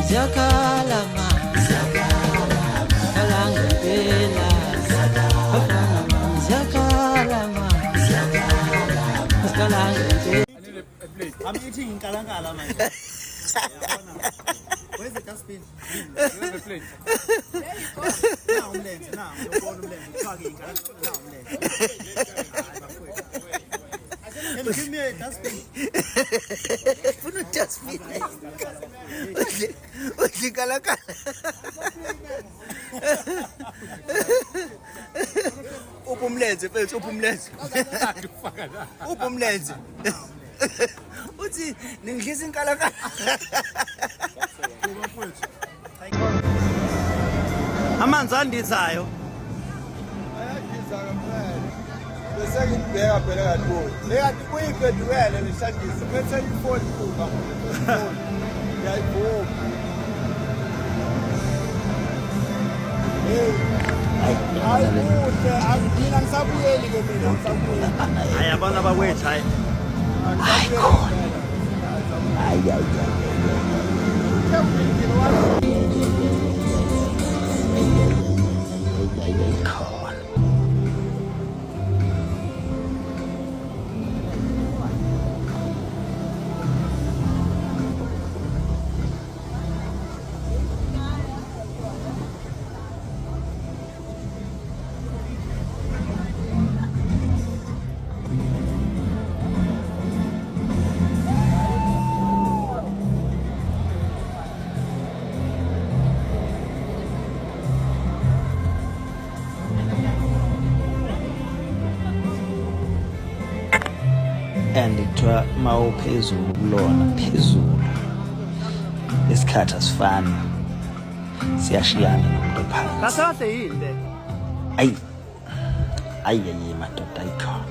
Zakalama, kalanga pela, zakalama, kalanga pela. I'm eating in Kalangala, man. Where's the dustbin? Where's the plate? Now I'm late. Now I'm talking. Now I'm late. Can you give me a dustbin? Put a dustbin. What's kalanga? Upumlenze, mfethu, upumlenze. Upumlenze. Uthi ningidlisa inkalakala. Amanzi andizayo. Ayadiza kampela. Bese ngibheka phela kakhulu. Leyathi kuyiqedukele lishandisa. Bese ifoni kuba. Yayibona. Hayi kuhle, mina ngisabuyeli ke mina ngisabuyeli. Hayi abantu abakwethu hayi. And kuthiwa mawuphezulu kulona phezulu isikhathi asifani siyashiyana nomuntu phansi Kasahle yini le? ayi madoda ayikho